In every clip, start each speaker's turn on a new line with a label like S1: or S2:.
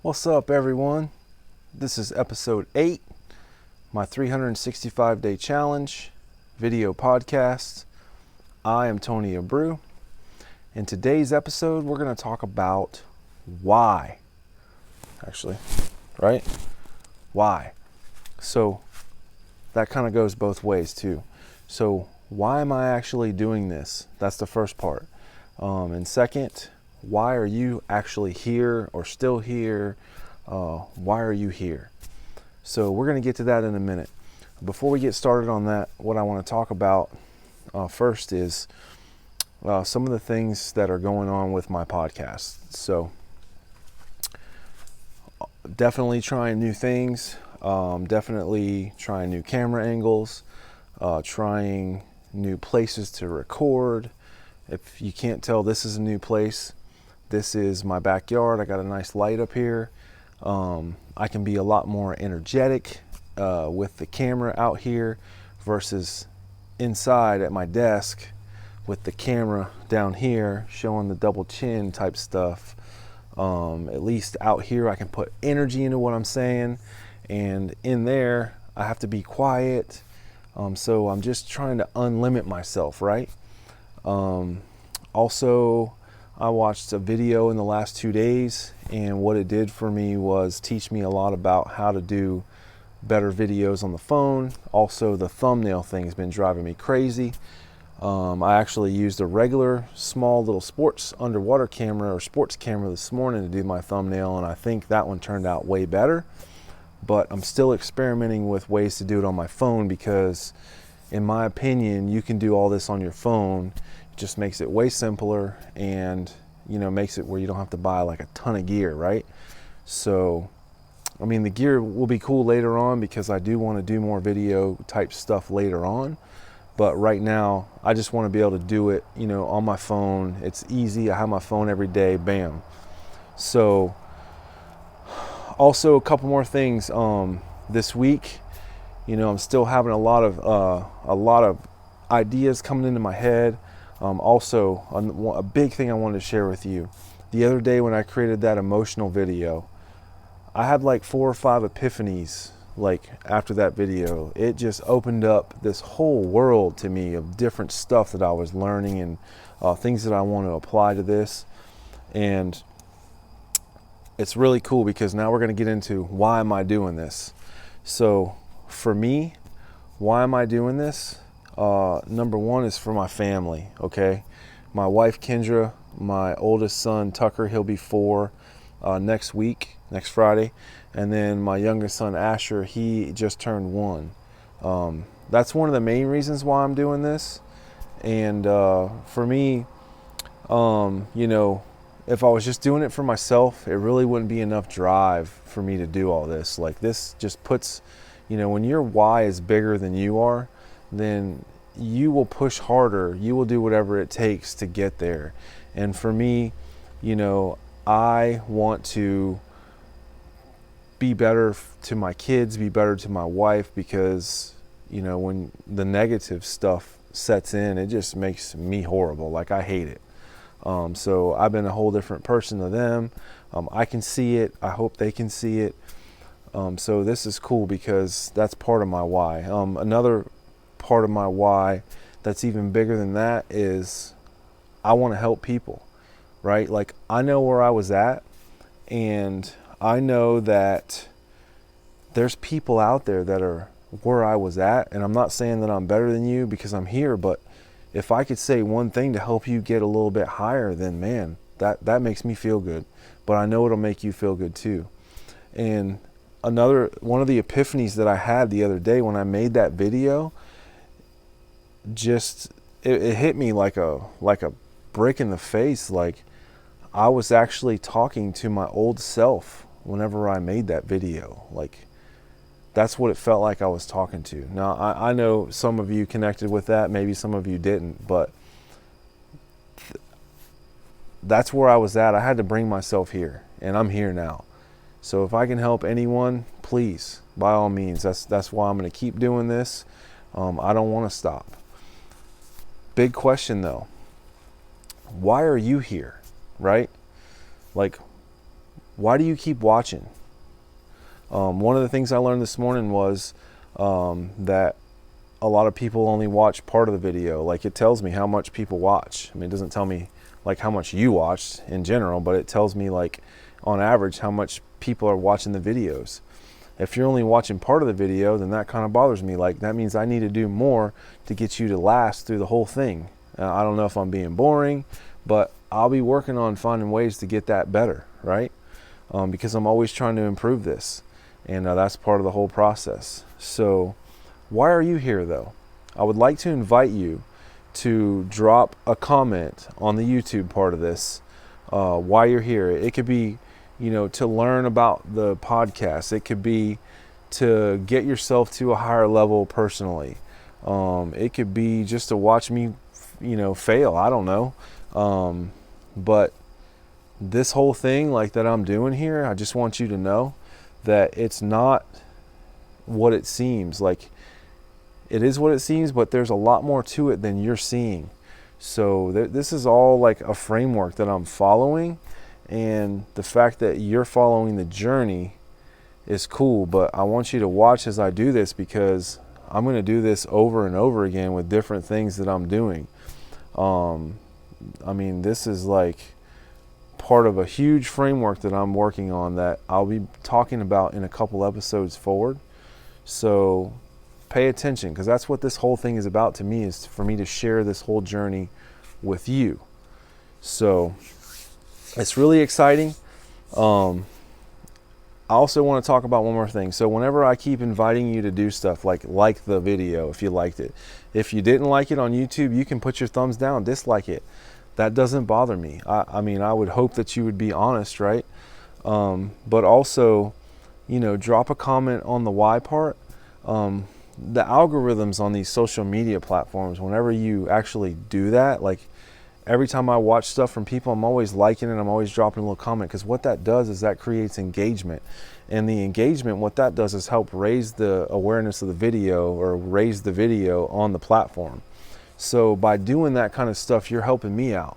S1: What's up, everyone? This is episode 8, my 365-day challenge video podcast. I am Tony Abreu. In today's episode, we're going to talk about why. Right? Why? So that kind of goes both ways too. So why am I actually doing this? That's the first part. And second, why are you actually here or still here? Why are you here? So we're going to get to that in a minute. Before we get started on that, what I want to talk about first is some of the things that are going on with my podcast. So definitely trying new things, definitely trying new camera angles, trying new places to record. If you can't tell, this is a new place. This is my backyard. I got a nice light up here. I can be a lot more energetic with the camera out here versus inside at my desk with the camera down here showing the double chin type stuff. At least out here I can put energy into what I'm saying, and in there I have to be quiet. So I'm just trying to unlimit myself, right? Also, I watched a video in the last 2 days, and what it did for me was teach me a lot about how to do better videos on the phone. Also, the thumbnail thing has been driving me crazy. I actually used a regular small little sports underwater camera or sports camera this morning to do my thumbnail, and I think that one turned out way better. But I'm still experimenting with ways to do it on my phone because, in my opinion, you can do all this on your phone. Just makes it way simpler, and makes it where you don't have to buy like a ton of gear, right? So I mean, the gear will be cool later on because I do want to do more video type stuff later on, but right now I just want to be able to do it on my phone. It's easy. I have my phone every day, bam. So also a couple more things this week. I'm still having a lot of ideas coming into my head. Also, a big thing I wanted to share with you. The other day when I created that emotional video, I had like 4 or 5 epiphanies after that video. It just opened up this whole world to me of different stuff that I was learning and things that I want to apply to this. And it's really cool because now we're going to get into why am I doing this. So for me, why am I doing this? Number one is for my family, okay? My wife, Kendra, my oldest son, Tucker, he'll be 4 next Friday. And then my youngest son, Asher, he just turned 1. That's one of the main reasons why I'm doing this. And for me, if I was just doing it for myself, it really wouldn't be enough drive for me to do all this. Like, this just puts, when your why is bigger than you are, then you will push harder. You will do whatever it takes to get there. And for me, I want to be better to my kids, be better to my wife, because, when the negative stuff sets in, it just makes me horrible. Like, I hate it. So I've been a whole different person to them. I can see it. I hope they can see it. So this is cool because that's part of my why. Another part of my why that's even bigger than that is I want to help people, right? Like, I know where I was at, and I know that there's people out there that are where I was at, and I'm not saying that I'm better than you because I'm here, but if I could say one thing to help you get a little bit higher, then man, that makes me feel good. But I know it'll make you feel good too. And one of the epiphanies that I had the other day when I made that video, just it hit me like a brick in the face. Like, I was actually talking to my old self whenever I made that video. Like, that's what it felt like I was talking to. Now, I know some of you connected with that, maybe some of you didn't, but that's where I was at. I had to bring myself here, and I'm here now. So if I can help anyone, please, by all means. That's why I'm going to keep doing this. I don't want to stop. Big question though. Why are you here, right? Like, why do you keep watching? One of the things I learned this morning was that a lot of people only watch part of the video. Like, it tells me how much people watch. I mean, it doesn't tell me like how much you watched in general, but it tells me like on average how much people are watching the videos. If you're only watching part of the video, then that kind of bothers me. Like, that means I need to do more to get you to last through the whole thing. I don't know if I'm being boring, but I'll be working on finding ways to get that better, right? Because I'm always trying to improve this, and that's part of the whole process. So why are you here though? I would like to invite you to drop a comment on the YouTube part of this, why you're here. It could be, to learn about the podcast. It could be to get yourself to a higher level personally. It could be just to watch me, fail. I don't know. But this whole thing like that I'm doing here, I just want you to know that it's not what it seems. Like, it is what it seems, but there's a lot more to it than you're seeing. So this is all like a framework that I'm following, and the fact that you're following the journey is cool, but I want you to watch as I do this, because I'm going to do this over and over again with different things that I'm doing. This is like part of a huge framework that I'm working on that I'll be talking about in a couple episodes forward. So pay attention, because that's what this whole thing is about to me, is for me to share this whole journey with you. So it's really exciting. I also want to talk about one more thing. So whenever I keep inviting you to do stuff like the video, if you liked it, if you didn't like it on YouTube, you can put your thumbs down, dislike it. That doesn't bother me. I would hope that you would be honest, right? But also, drop a comment on the why part. The algorithms on these social media platforms, whenever you actually do that, like every time I watch stuff from people, I'm always liking it, I'm always dropping a little comment, because what that does is that creates engagement. And the engagement, what that does is help raise the awareness of the video, or raise the video on the platform. So by doing that kind of stuff, you're helping me out.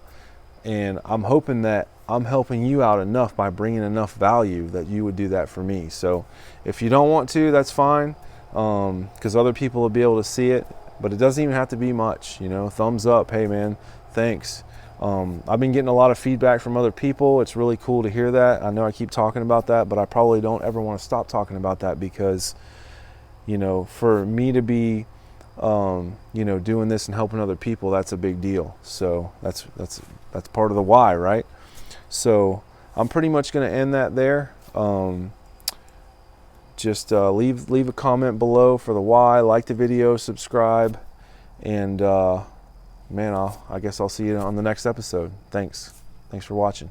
S1: And I'm hoping that I'm helping you out enough by bringing enough value that you would do that for me. So if you don't want to, that's fine. Because other people will be able to see it, but it doesn't even have to be much. Thumbs up, hey man, thanks. I've been getting a lot of feedback from other people. It's really cool to hear that. I know I keep talking about that, but I probably don't ever want to stop talking about that, because for me to be doing this and helping other people, that's a big deal. So that's part of the why, right? So I'm pretty much going to end that there. Just leave a comment below for the why, like the video, subscribe, and I guess I'll see you on the next episode. Thanks for watching.